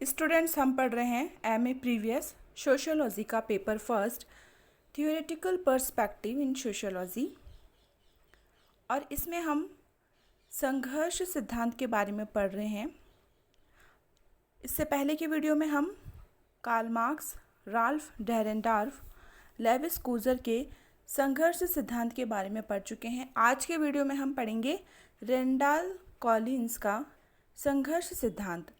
Students, हम पढ़ रहे हैं एमए प्रीवियस सोशियोलॉजी का paper first, theoretical perspective in sociology. और इसमें हम संघर्ष सिद्धांत के बारे में पढ़ रहे हैं। इससे पहले की वीडियो में हम कार्ल मार्क्स, राल्फ डेरेनडॉर्फ, लेविस कूजर के संघर्ष सिद्धांत के बारे में पढ़ चुके हैं। आज के वीडियो में हम पढ़ेंगे रेंडाल कॉलिंस का संघर्ष सिद्धांत।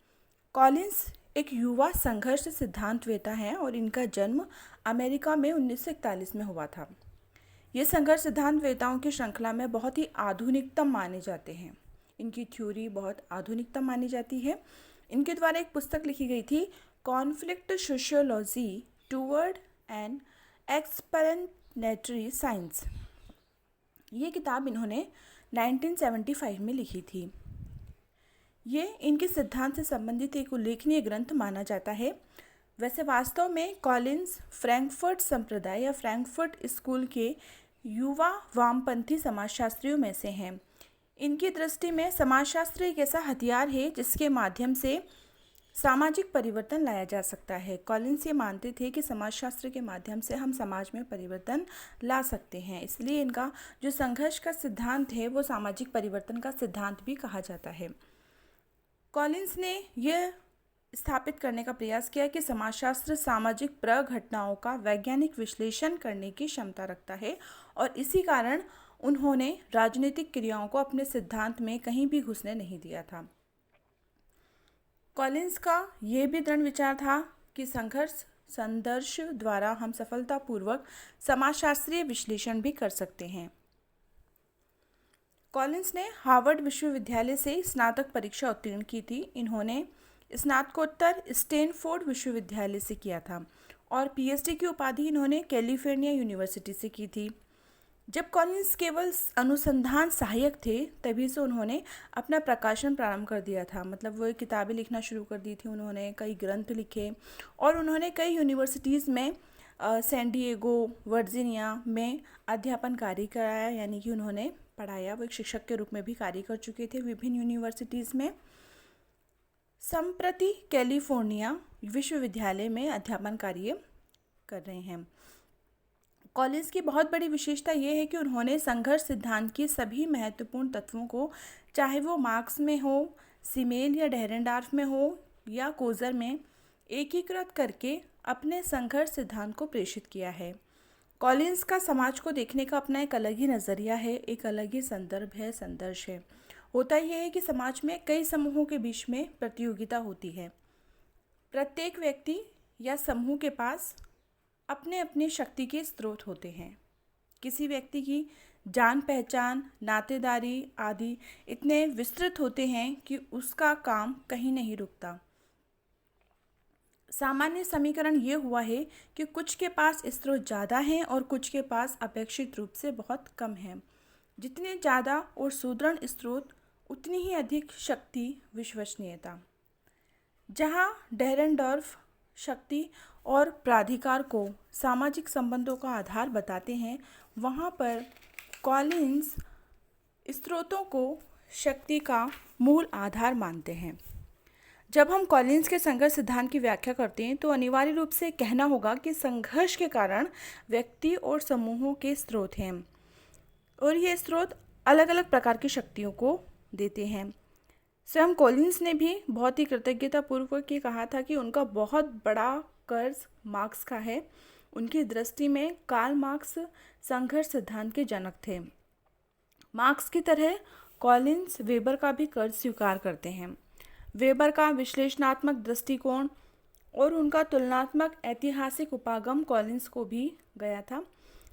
कॉलिंस एक युवा संघर्ष सिद्धांतवेता हैं और इनका जन्म अमेरिका में 1941 में हुआ था। ये संघर्ष सिद्धांतवेताओं की श्रृंखला में बहुत ही आधुनिकतम माने जाते हैं। इनकी थ्योरी बहुत आधुनिकतम मानी जाती है। इनके द्वारा एक पुस्तक लिखी गई थी, conflict sociology toward an explanatory science. ये किताब इन्होंने 1975 में लिखी थी। ये इनके सिद्धांत से संबंधित एक उल्लेखनीय ग्रंथ माना जाता है। वैसे वास्तव में कॉलिंस फ्रैंकफर्ट संप्रदाय या फ्रैंकफर्ट स्कूल के युवा वामपंथी समाजशास्त्रियों में से हैं। इनकी दृष्टि में समाजशास्त्र एक ऐसा हथियार है जिसके माध्यम से सामाजिक परिवर्तन लाया जा सकता है। कॉलिंस ये मानते थे कि समाजशास्त्र के माध्यम से हम समाज में परिवर्तन ला सकते हैं। इसलिए इनका जो संघर्ष का सिद्धांत है वो सामाजिक परिवर्तन का सिद्धांत भी कहा जाता है। कॉलिंस ने यह स्थापित करने का प्रयास किया कि समाजशास्त्र सामाजिक प्रघटनाओं का वैज्ञानिक विश्लेषण करने की क्षमता रखता है और इसी कारण उन्होंने राजनीतिक क्रियाओं को अपने सिद्धांत में कहीं भी घुसने नहीं दिया था। कॉलिंस का यह भी दृढ़ विचार था कि संघर्ष द्वारा हम सफलतापूर्वक समाजशास्त्रीय विश्लेषण भी कर सकते हैं। कॉलिंस ने हार्वर्ड विश्वविद्यालय से स्नातक परीक्षा उत्तीर्ण की थी। इन्होंने स्नातकोत्तर स्टैनफोर्ड विश्वविद्यालय से किया था और पीएचडी की उपाधि इन्होंने कैलिफोर्निया यूनिवर्सिटी से की थी। जब कॉलिंस केवल अनुसंधान सहायक थे तभी से उन्होंने अपना प्रकाशन प्रारंभ कर दिया था। मतलब वो किताबें लिखना शुरू कर दी थी। उन्होंने कई ग्रंथ लिखे और उन्होंने कई यूनिवर्सिटीज़ में सैन डिएगो, वर्जीनिया में अध्यापन कार्य कराया, यानी कि उन्होंने पढ़ाया। वो एक शिक्षक के रूप में भी कार्य कर चुके थे विभिन्न यूनिवर्सिटीज़ में। संप्रति कैलिफोर्निया विश्वविद्यालय में अध्यापन कार्य कर रहे हैं। कॉलिंस की बहुत बड़ी विशेषता ये है कि उन्होंने संघर्ष सिद्धांत के सभी महत्वपूर्ण तत्वों को, चाहे वो मार्क्स में हो, सीमेल या डेरेनडॉर्फ में हो या कोजर में, एकीकृत करके अपने संघर्ष सिद्धांत को प्रेषित किया है। कॉलिंस का समाज को देखने का अपना एक अलग ही नज़रिया है, एक अलग ही संदर्भ है, संदर्श है। होता यह है कि समाज में कई समूहों के बीच में प्रतियोगिता होती है। प्रत्येक व्यक्ति या समूह के पास अपने अपने शक्ति के स्रोत होते हैं। किसी व्यक्ति की जान पहचान, नातेदारी आदि इतने विस्तृत होते हैं कि उसका काम कहीं नहीं रुकता। सामान्य समीकरण ये हुआ है कि कुछ के पास स्रोत ज़्यादा हैं और कुछ के पास अपेक्षित रूप से बहुत कम हैं। जितने ज़्यादा और सुदृढ़ स्रोत उतनी ही अधिक शक्ति, विश्वसनीयता। जहाँ डेरेनडॉर्फ शक्ति और प्राधिकार को सामाजिक संबंधों का आधार बताते हैं, वहाँ पर कॉलिंस स्रोतों को शक्ति का मूल आधार मानते हैं। जब हम कॉलिंस के संघर्ष सिद्धांत की व्याख्या करते हैं तो अनिवार्य रूप से कहना होगा कि संघर्ष के कारण व्यक्ति और समूहों के स्रोत हैं और ये स्रोत अलग अलग प्रकार की शक्तियों को देते हैं। स्वयं कॉलिंस ने भी बहुत ही कृतज्ञतापूर्वक ये कहा था कि उनका बहुत बड़ा कर्ज मार्क्स का है। उनकी दृष्टि में कार्ल मार्क्स संघर्ष सिद्धांत के जनक थे। मार्क्स की तरह कॉलिंस वेबर का भी कर्ज स्वीकार करते हैं। वेबर का विश्लेषणात्मक दृष्टिकोण और उनका तुलनात्मक ऐतिहासिक उपागम कॉलिंस को भी गया था।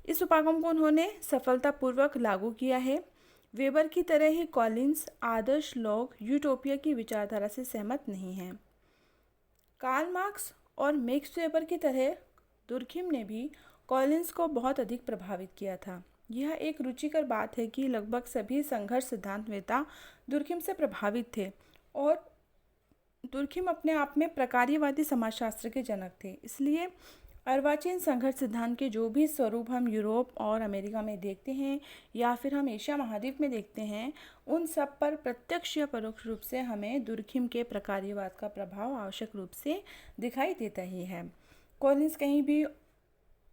इस उपागम को उन्होंने सफलतापूर्वक लागू किया है। वेबर की तरह ही कॉलिंस आदर्श लोग यूटोपिया की विचारधारा से सहमत नहीं हैं। कार्ल मार्क्स और मैक्स वेबर की तरह दुर्खिम ने भी कॉलिंस को बहुत अधिक प्रभावित किया था। यह एक रुचिकर बात है कि लगभग सभी संघर्ष सिद्धांतवेता दुर्खिम से प्रभावित थे और दुर्खिम अपने आप में प्रकार्यवादी समाजशास्त्र के जनक थे। इसलिए अर्वाचीन संघर्ष सिद्धांत के जो भी स्वरूप हम यूरोप और अमेरिका में देखते हैं या फिर हम एशिया महाद्वीप में देखते हैं, उन सब पर प्रत्यक्ष या परोक्ष रूप से हमें दुर्खिम के प्रकार्यवाद का प्रभाव आवश्यक रूप से दिखाई देता ही है। कॉलिंस कहीं भी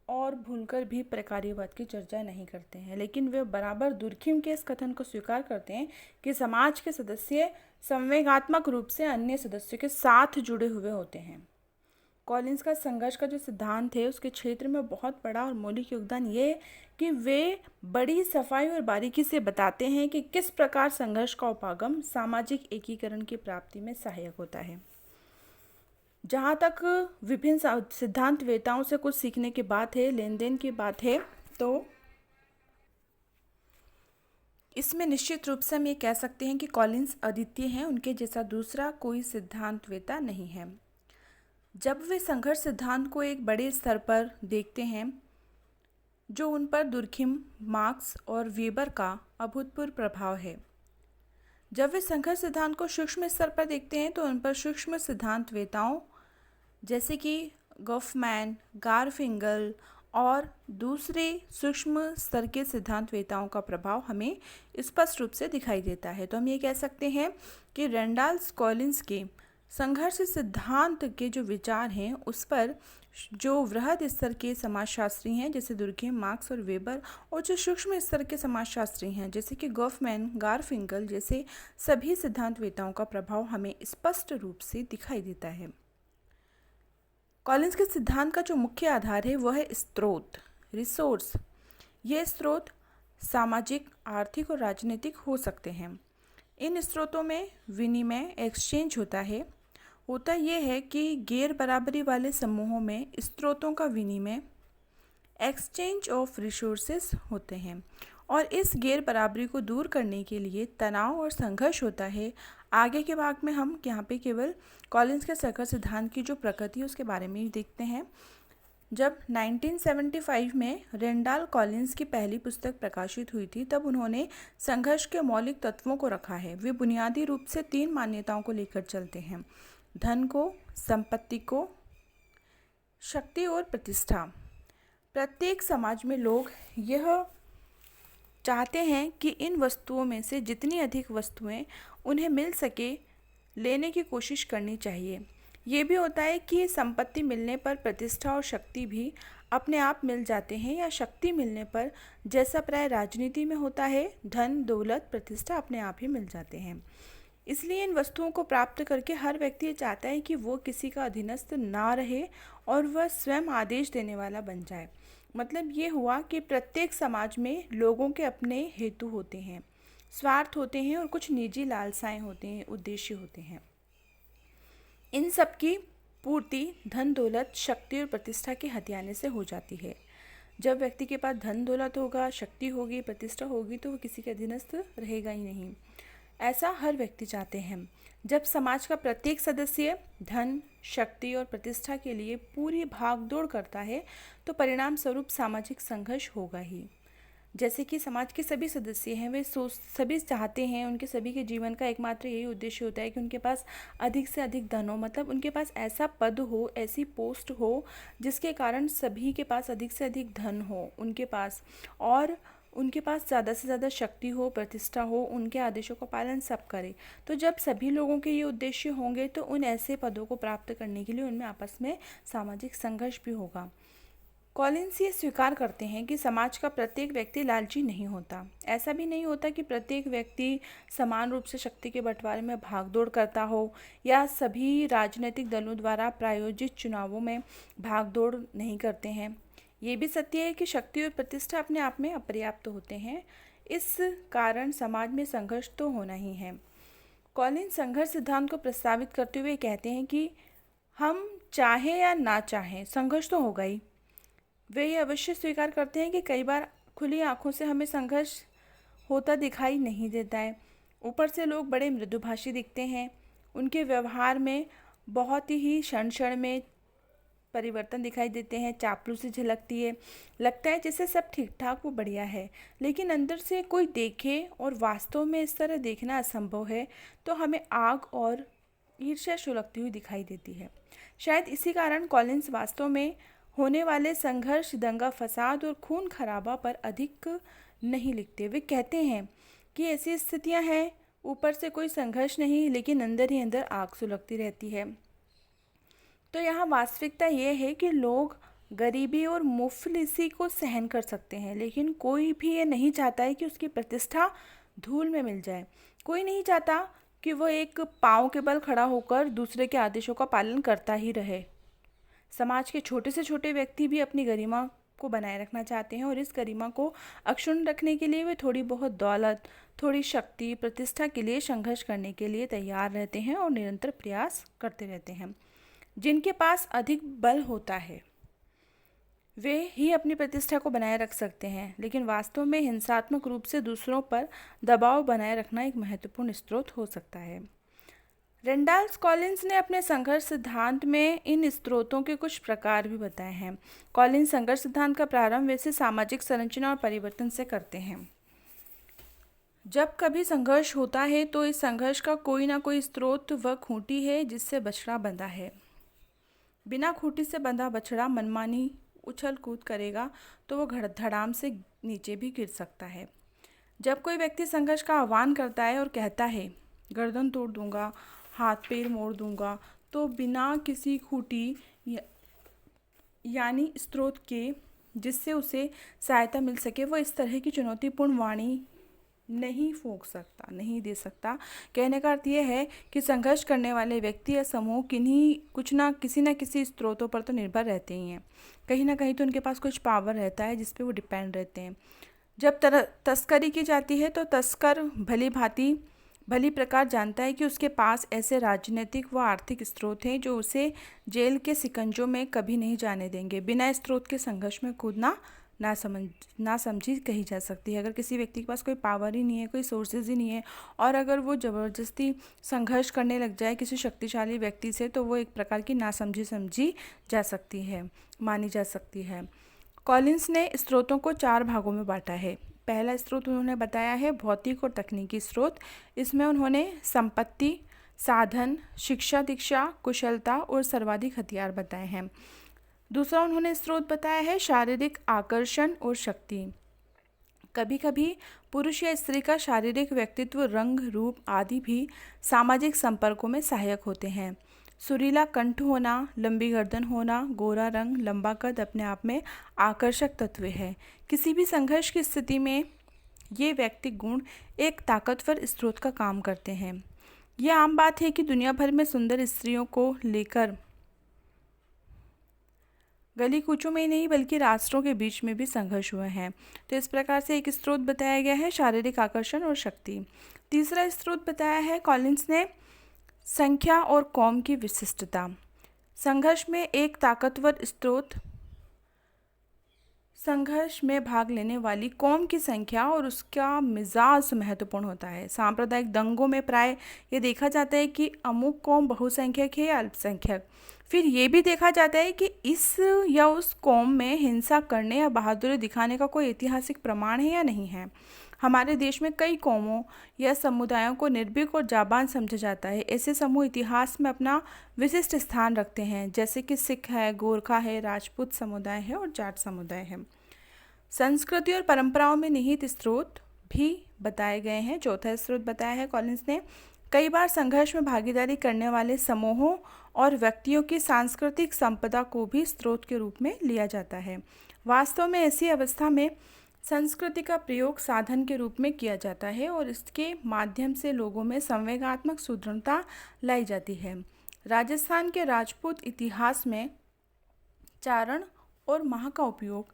और भूलकर भी प्रकार्यवाद की चर्चा नहीं करते हैं, लेकिन वे बराबर दुर्खिम के इस कथन को स्वीकार करते हैं कि समाज के सदस्य संवेगात्मक रूप से अन्य सदस्यों के साथ जुड़े हुए होते हैं। कॉलिंस का संघर्ष का जो सिद्धांत है उसके क्षेत्र में बहुत बड़ा और मौलिक योगदान ये है कि वे बड़ी सफाई और बारीकी से बताते हैं कि किस प्रकार संघर्ष का उपागम सामाजिक एकीकरण की प्राप्ति में सहायक होता है। जहाँ तक विभिन्न सिद्धांत वेताओं से कुछ सीखने की बात है, लेन देन की बात है, तो इसमें निश्चित रूप से हम ये कह सकते हैं कि कॉलिंस अद्वितीय हैं, उनके जैसा दूसरा कोई सिद्धांत वेता नहीं है। जब वे संघर्ष सिद्धांत को एक बड़े स्तर पर देखते हैं, जो उन पर दुर्खिम, मार्क्स और वेबर का अभूतपूर्व प्रभाव है। जब वे संघर्ष सिद्धांत को सूक्ष्म स्तर पर देखते हैं तो उन पर सूक्ष्म सिद्धांत वेताओं जैसे कि गॉफमैन, गारफिंगल और दूसरे सूक्ष्म स्तर के सिद्धांत वेताओं का प्रभाव हमें स्पष्ट रूप से दिखाई देता है। तो हम ये कह सकते हैं कि रेंडॉल्फ कॉलिंस के संघर्ष सिद्धांत के जो विचार हैं उस पर जो वृहद स्तर के समाजशास्त्री हैं जैसे दुर्खिम, मार्क्स और वेबर, और जो सूक्ष्म स्तर के समाजशास्त्री हैं जैसे कि गॉफमैन, गारफिंगल जैसे सभी सिद्धांत वेताओं का प्रभाव हमें स्पष्ट रूप से दिखाई देता है। कॉलिंस के सिद्धांत का जो मुख्य आधार है वह है स्रोत, रिसोर्स। ये स्रोत सामाजिक, आर्थिक और राजनीतिक हो सकते हैं। इन स्रोतों में विनिमय, एक्सचेंज होता यह है कि गैर बराबरी वाले समूहों में स्रोतों का विनिमय, एक्सचेंज ऑफ रिसोर्सेज होते हैं, और इस गैर बराबरी को दूर करने के लिए तनाव और संघर्ष होता है। आगे के भाग में हम यहाँ पे केवल कॉलिंस के संघर्ष सिद्धांत की जो प्रकृति है उसके बारे में ही देखते हैं। जब 1975 में रेंडॉल्फ कॉलिंस की पहली पुस्तक प्रकाशित हुई थी तब उन्होंने संघर्ष के मौलिक तत्वों को रखा है। वे बुनियादी रूप से 3 मान्यताओं को लेकर चलते हैं: धन को, संपत्ति को, शक्ति और प्रतिष्ठा। प्रत्येक समाज में लोग यह चाहते हैं कि इन वस्तुओं में से जितनी अधिक वस्तुएं उन्हें मिल सके लेने की कोशिश करनी चाहिए। ये भी होता है कि संपत्ति मिलने पर प्रतिष्ठा और शक्ति भी अपने आप मिल जाते हैं, या शक्ति मिलने पर, जैसा प्राय राजनीति में होता है, धन, दौलत, प्रतिष्ठा अपने आप ही मिल जाते हैं। इसलिए इन वस्तुओं को प्राप्त करके हर व्यक्ति ये चाहता है कि वो किसी का अधीनस्थ ना रहे और वह स्वयं आदेश देने वाला बन जाए। मतलब ये हुआ कि प्रत्येक समाज में लोगों के अपने हेतु होते हैं, स्वार्थ होते हैं और कुछ निजी लालसाएं होते हैं, उद्देश्य होते हैं। इन सब की पूर्ति धन, दौलत, शक्ति और प्रतिष्ठा के हथियाने से हो जाती है। जब व्यक्ति के पास धन दौलत होगा, शक्ति होगी, प्रतिष्ठा होगी तो वो किसी के अधीनस्थ रहेगा ही नहीं। ऐसा हर व्यक्ति चाहते हैं। जब समाज का प्रत्येक सदस्य धन, शक्ति और प्रतिष्ठा के लिए पूरी भागदौड़ करता है तो परिणाम स्वरूप सामाजिक संघर्ष होगा ही। जैसे कि समाज के सभी सदस्य हैं, वे सभी चाहते हैं, उनके सभी के जीवन का एकमात्र यही उद्देश्य होता है कि उनके पास अधिक से अधिक धन हो, मतलब उनके पास ऐसा पद हो, ऐसी पोस्ट हो जिसके कारण सभी के पास अधिक से अधिक धन हो उनके पास, और उनके पास ज़्यादा से ज़्यादा शक्ति हो, प्रतिष्ठा हो, उनके आदेशों का पालन सब करे। तो जब सभी लोगों के ये उद्देश्य होंगे तो उन ऐसे पदों को प्राप्त करने के लिए उनमें आपस में सामाजिक संघर्ष भी होगा। कॉलिंस ये स्वीकार करते हैं कि समाज का प्रत्येक व्यक्ति लालची नहीं होता। ऐसा भी नहीं होता कि प्रत्येक व्यक्ति समान रूप से शक्ति के बंटवारे में भागदौड़ करता हो, या सभी राजनीतिक दलों द्वारा प्रायोजित चुनावों में भागदौड़ नहीं करते हैं। ये भी सत्य है कि शक्ति और प्रतिष्ठा अपने आप में अपर्याप्त होते हैं, इस कारण समाज में संघर्ष तो होना ही है। कॉलिंस संघर्ष सिद्धांत को प्रस्तावित करते हुए कहते हैं कि हम चाहे या ना चाहें संघर्ष तो होगा ही। वे ये अवश्य स्वीकार करते हैं कि कई बार खुली आंखों से हमें संघर्ष होता दिखाई नहीं देता है। ऊपर से लोग बड़े मृदुभाषी दिखते हैं, उनके व्यवहार में बहुत ही क्षण में परिवर्तन दिखाई देते हैं, चापलूसी झलकती है, लगता है जैसे सब ठीक ठाक वो बढ़िया है, लेकिन अंदर से कोई देखे और वास्तव में इस तरह देखना असंभव है तो हमें आग और ईर्ष्या सुलगती हुई दिखाई देती है। शायद इसी कारण कॉलिंस वास्तव में होने वाले संघर्ष, दंगा फसाद और खून खराबा पर अधिक नहीं लिखते। वे कहते हैं कि ऐसी स्थितियां हैं, ऊपर से कोई संघर्ष नहीं, लेकिन अंदर ही अंदर आग सुलगती रहती है। तो यहाँ वास्तविकता ये है कि लोग गरीबी और मुफलिसी को सहन कर सकते हैं, लेकिन कोई भी ये नहीं चाहता है कि उसकी प्रतिष्ठा धूल में मिल जाए। कोई नहीं चाहता कि वो एक पाँव के बल खड़ा होकर दूसरे के आदेशों का पालन करता ही रहे। समाज के छोटे से छोटे व्यक्ति भी अपनी गरिमा को बनाए रखना चाहते हैं, और इस गरिमा को अक्षुण्ण रखने के लिए वे थोड़ी बहुत दौलत, थोड़ी शक्ति, प्रतिष्ठा के लिए संघर्ष करने के लिए तैयार रहते हैं और निरंतर प्रयास करते रहते हैं। जिनके पास अधिक बल होता है वे ही अपनी प्रतिष्ठा को बनाए रख सकते हैं, लेकिन वास्तव में हिंसात्मक रूप से दूसरों पर दबाव बनाए रखना एक महत्वपूर्ण स्रोत हो सकता है। रेंडॉल्फ कॉलिंस ने अपने संघर्ष सिद्धांत में इन स्रोतों के कुछ प्रकार भी बताए हैं। कॉलिंस संघर्ष सिद्धांत का प्रारंभ वैसे सामाजिक संरचना और परिवर्तन से करते हैं। जब कभी संघर्ष होता है तो इस संघर्ष का कोई ना कोई स्रोत व खूंटी है जिससे बछड़ा बंधा है। बिना खूंटी से बंधा बछड़ा मनमानी उछल कूद करेगा तो वो धड़ाम से नीचे भी गिर सकता है। जब कोई व्यक्ति संघर्ष का आह्वान करता है और कहता है गर्दन तोड़ दूंगा, हाथ पैर मोड़ दूंगा, तो बिना किसी खूंटी यानी स्रोत के जिससे उसे सहायता मिल सके, वो इस तरह की चुनौतीपूर्ण वाणी नहीं फूंक सकता, नहीं दे सकता। कहने का अर्थ यह है कि संघर्ष करने वाले व्यक्ति या समूह किसी न किसी स्रोतों पर तो निर्भर रहते ही हैं। कहीं ना कहीं तो उनके पास कुछ पावर रहता है जिस पे वो डिपेंड रहते हैं। जब तस्करी की जाती है तो तस्कर भली प्रकार जानता है कि उसके पास ऐसे राजनीतिक व आर्थिक स्रोत हैं जो उसे जेल के सिकंजों में कभी नहीं जाने देंगे। बिना स्रोत के संघर्ष में कूदना नासमझी कही जा सकती है। अगर किसी व्यक्ति के पास कोई पावर ही नहीं है, कोई सोर्सेज ही नहीं है, और अगर वो ज़बरदस्ती संघर्ष करने लग जाए किसी शक्तिशाली व्यक्ति से, तो वो एक प्रकार की नासमझी समझी जा सकती है, मानी जा सकती है। कॉलिंस ने स्रोतों को 4 भागों में बांटा है। पहला स्रोत उन्होंने बताया है भौतिक और तकनीकी स्रोत। इसमें उन्होंने संपत्ति, साधन, शिक्षा दीक्षा, कुशलता और सर्वाधिक हथियार बताए हैं। दूसरा उन्होंने स्रोत बताया है शारीरिक आकर्षण और शक्ति। कभी कभी पुरुष या स्त्री का शारीरिक व्यक्तित्व, रंग, रूप आदि भी सामाजिक संपर्कों में सहायक होते हैं। सुरीला कंठ होना, लंबी गर्दन होना, गोरा रंग, लंबा कद अपने आप में आकर्षक तत्व है। किसी भी संघर्ष की स्थिति में ये व्यक्तिगत गुण एक ताकतवर स्रोत का काम करते हैं। यह आम बात है कि दुनिया भर में सुंदर स्त्रियों को लेकर गली कूचों में ही नहीं बल्कि राष्ट्रों के बीच में भी संघर्ष हुए हैं। तो इस प्रकार से एक स्रोत बताया गया है शारीरिक आकर्षण और शक्ति। तीसरा स्रोत बताया है कॉलिंस ने संख्या और कौम की विशिष्टता। संघर्ष में एक ताकतवर स्रोत संघर्ष में भाग लेने वाली कौम की संख्या और उसका मिजाज महत्वपूर्ण होता है। सांप्रदायिक दंगों में प्राय ये देखा जाता है कि अमुक कौम बहुसंख्यक है या अल्पसंख्यक। फिर ये भी देखा जाता है कि इस या उस कौम में हिंसा करने या बहादुरी दिखाने का कोई ऐतिहासिक प्रमाण है या नहीं है। हमारे देश में कई कौमों या समुदायों को निर्भीक और जाबान समझा जाता है। ऐसे समूह इतिहास में अपना विशिष्ट स्थान रखते हैं, जैसे कि सिख है, गोरखा है, राजपूत समुदाय है और जाट समुदाय है। संस्कृति और परंपराओं में निहित स्रोत भी बताए गए हैं। चौथा स्रोत बताया है कॉलिंस ने कई बार संघर्ष में भागीदारी करने वाले समूहों और व्यक्तियों की सांस्कृतिक संपदा को भी स्रोत के रूप में लिया जाता है। वास्तव में ऐसी अवस्था में संस्कृति का प्रयोग साधन के रूप में किया जाता है और इसके माध्यम से लोगों में संवेगात्मक सुदृढ़ता लाई जाती है। राजस्थान के राजपूत इतिहास में चारण और माह का उपयोग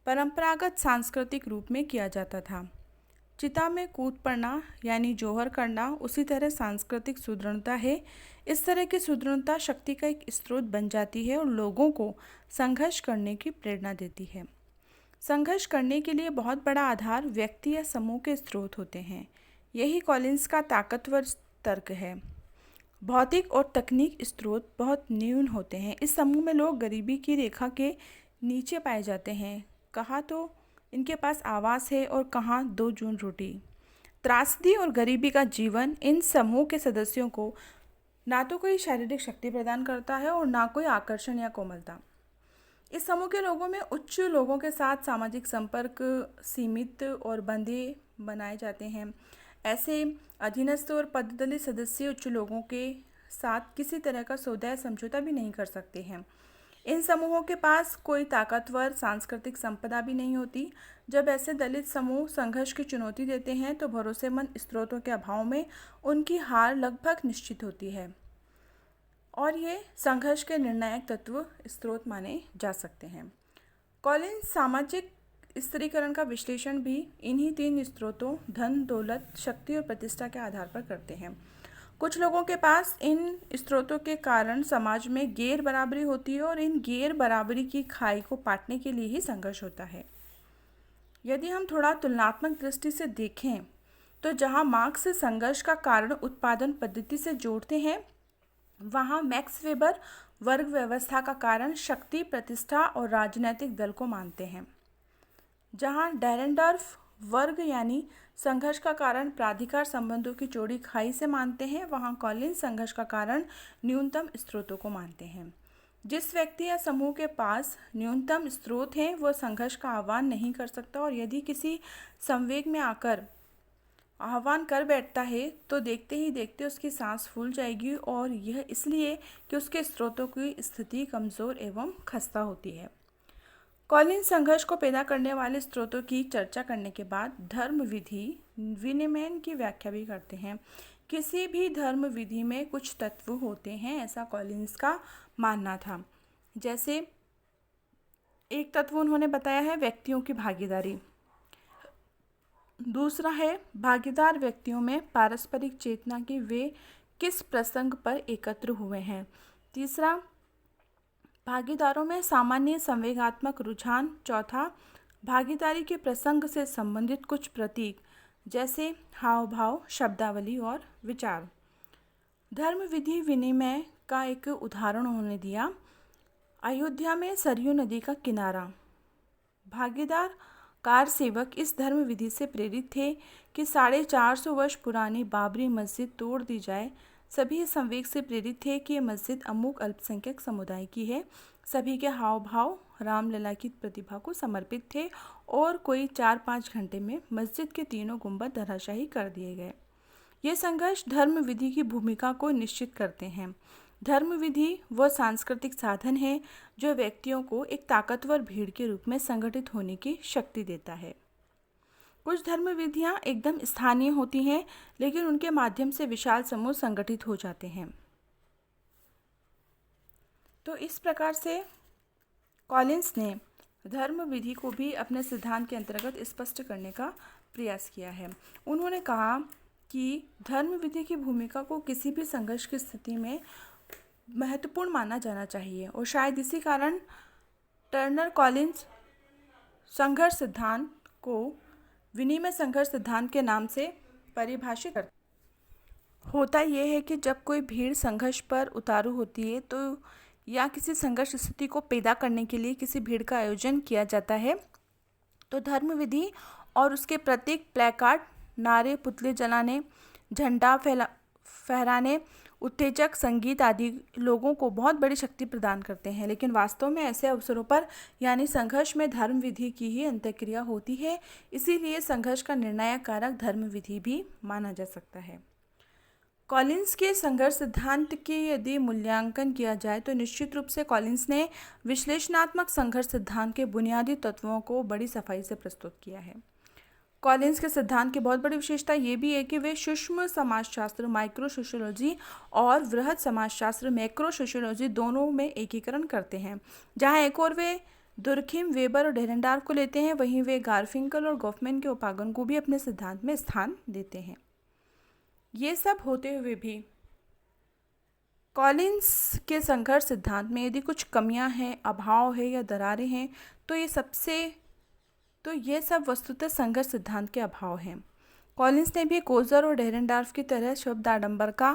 परंपरागत सांस्कृतिक रूप में किया जाता था। चिता में कूद पड़ना यानी जोहर करना उसी तरह सांस्कृतिक सुदृढ़ता है। इस तरह की सुदृढ़ता शक्ति का एक स्रोत बन जाती है और लोगों को संघर्ष करने की प्रेरणा देती है। संघर्ष करने के लिए बहुत बड़ा आधार व्यक्ति या समूह के स्रोत होते हैं। यही कॉलिंस का ताकतवर तर्क है। भौतिक और तकनीक स्रोत बहुत न्यून होते हैं। इस समूह में लोग गरीबी की रेखा के नीचे पाए जाते हैं। कहाँ तो इनके पास आवास है और कहाँ 2 जून रोटी। त्रासदी और गरीबी का जीवन इन समूह के सदस्यों को ना तो कोई शारीरिक शक्ति प्रदान करता है और ना कोई आकर्षण या कोमलता। इस समूह के लोगों में उच्च लोगों के साथ सामाजिक संपर्क सीमित और बंधे बनाए जाते हैं। ऐसे अधीनस्थ और पददलित सदस्य उच्च लोगों के साथ किसी तरह का सौदा या समझौता भी नहीं कर सकते हैं। इन समूहों के पास कोई ताकतवर सांस्कृतिक संपदा भी नहीं होती। जब ऐसे दलित समूह संघर्ष की चुनौती देते हैं तो भरोसेमंद स्रोतों के अभाव में उनकी हार लगभग निश्चित होती है और ये संघर्ष के निर्णायक तत्व स्रोत माने जा सकते हैं। कॉलिन्स सामाजिक स्थिरीकरण का विश्लेषण भी इन्हीं 3 स्रोतों धन, दौलत, शक्ति और प्रतिष्ठा के आधार पर करते हैं। कुछ लोगों के पास इन स्रोतों के कारण समाज में गैर बराबरी होती है और इन गैर बराबरी की खाई को पाटने के लिए ही संघर्ष होता है। यदि हम थोड़ा तुलनात्मक दृष्टि से देखें तो जहां मार्क्स संघर्ष का कारण उत्पादन पद्धति से जोड़ते हैं, वहां मैक्स वेबर वर्ग व्यवस्था का कारण शक्ति, प्रतिष्ठा और राजनीतिक दल को मानते हैं। जहां डेरेंडॉर्फ वर्ग यानी संघर्ष का कारण प्राधिकार संबंधों की चौड़ी खाई से मानते हैं, वहां कॉलिन्स संघर्ष का कारण न्यूनतम स्रोतों को मानते हैं। जिस व्यक्ति या समूह के पास न्यूनतम स्रोत हैं वह संघर्ष का आह्वान नहीं कर सकता और यदि किसी संवेग में आकर आह्वान कर बैठता है तो देखते ही देखते उसकी सांस फूल जाएगी, और यह इसलिए कि उसके स्रोतों की स्थिति कमज़ोर एवं खस्ता होती है। कॉलिन्स संघर्ष को पैदा करने वाले स्रोतों की चर्चा करने के बाद धर्म विधि विनिमय की व्याख्या भी करते हैं। किसी भी धर्म विधि में कुछ तत्व होते हैं, ऐसा कॉलिन्स का मानना था। जैसे एक तत्व उन्होंने बताया है व्यक्तियों की भागीदारी, दूसरा है भागीदार व्यक्तियों में पारस्परिक चेतना की वे किस प्रसंग पर एकत्र हुए हैं, तीसरा भागीदारों में सामान्य संवेगात्मक रुझान, चौथा भागीदारी के प्रसंग से संबंधित कुछ प्रतीक जैसे हाव भाव, शब्दावली और विचार। धर्म विधि विनिमय का एक उदाहरण उन्होंने दिया। अयोध्या में सरयू नदी का किनारा। भागीदार कार सेवक इस धर्म विधि से प्रेरित थे कि 450 वर्ष पुरानी बाबरी मस्जिद तोड़ दी जाए। सभी इस संवेग से प्रेरित थे कि ये मस्जिद अमुक अल्पसंख्यक समुदाय की है। सभी के हाव भाव रामलला की प्रतिभा को समर्पित थे और कोई 4-5 घंटे में मस्जिद के तीनों गुंबद धराशायी कर दिए गए। ये संघर्ष धर्म विधि की भूमिका को निश्चित करते हैं। धर्म विधि वह सांस्कृतिक साधन है जो व्यक्तियों को एक ताकतवर भीड़ के रूप में संगठित होने की शक्ति देता है। कुछ धर्म विधियाँ एकदम स्थानीय होती हैं, लेकिन उनके माध्यम से विशाल समूह संगठित हो जाते हैं। तो इस प्रकार से कॉलिन्स ने धर्म विधि को भी अपने सिद्धांत के अंतर्गत स्पष्ट करने का प्रयास किया है। उन्होंने कहा कि धर्म विधि की भूमिका को किसी भी संघर्ष की स्थिति में महत्वपूर्ण माना जाना चाहिए और शायद इसी कारण टर्नर कॉलिन्स संघर्ष सिद्धांत को विनिमय संघर्ष सिद्धांत के नाम से परिभाषित करते। होता यह है कि जब कोई भीड़ संघर्ष पर उतारू होती है तो या किसी संघर्ष स्थिति को पैदा करने के लिए किसी भीड़ का आयोजन किया जाता है तो धर्म विधि और उसके प्रतीक प्लेकार्ड, नारे, पुतले जलाने, झंडा फहराने, उत्तेजक संगीत आदि लोगों को बहुत बड़ी शक्ति प्रदान करते हैं। लेकिन वास्तव में ऐसे अवसरों पर यानी संघर्ष में धर्म विधि की ही अंतःक्रिया होती है। इसीलिए संघर्ष का निर्णायक कारक धर्म विधि भी माना जा सकता है। कॉलिन्स के संघर्ष सिद्धांत के यदि मूल्यांकन किया जाए तो निश्चित रूप से कॉलिन्स ने विश्लेषणात्मक संघर्ष सिद्धांत के बुनियादी तत्वों को बड़ी सफाई से प्रस्तुत किया है। कॉलिन्स के सिद्धांत की बहुत बड़ी विशेषता ये भी है कि वे सूक्ष्म समाजशास्त्र माइक्रो सोशियोलॉजी और वृहद समाजशास्त्र मैक्रो सोशियोलॉजी दोनों में एकीकरण करते हैं। जहाँ एक और वे दुर्खिम, वेबर और डेरेंडॉर्फ को लेते हैं, वहीं वे गारफिंकल और गॉफमैन के उपागम को भी अपने सिद्धांत में स्थान देते हैं। ये सब होते हुए भी कॉलिन्स के संघर्ष सिद्धांत में यदि कुछ कमियां हैं, अभाव है या दरारें हैं तो ये सब वस्तुतः संघर्ष सिद्धांत के अभाव हैं। कॉलिन्स ने भी कोजर और डेरेंडॉर्फ की तरह शब्द आडंबर का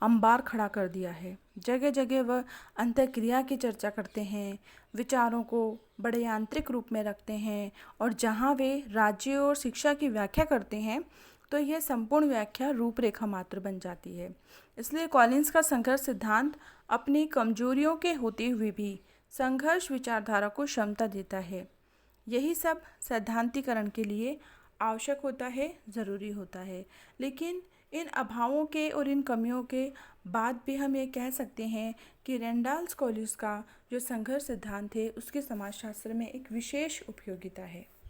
अंबार खड़ा कर दिया है। जगह जगह वह अंतःक्रिया की चर्चा करते हैं, विचारों को बड़े यांत्रिक रूप में रखते हैं और जहाँ वे राज्य और शिक्षा की व्याख्या करते हैं तो यह संपूर्ण व्याख्या रूपरेखा मात्र बन जाती है। इसलिए कॉलिन्स का संघर्ष सिद्धांत अपनी कमजोरियों के होते हुए भी संघर्ष विचारधारा को क्षमता देता है। यही सब सैद्धांतिकरण के लिए आवश्यक होता है, ज़रूरी होता है। लेकिन इन अभावों के और इन कमियों के बाद भी हम ये कह सकते हैं कि रेंडाल्स कॉलिस का जो संघर्ष सिद्धांत है उसके समाजशास्त्र में एक विशेष उपयोगिता है।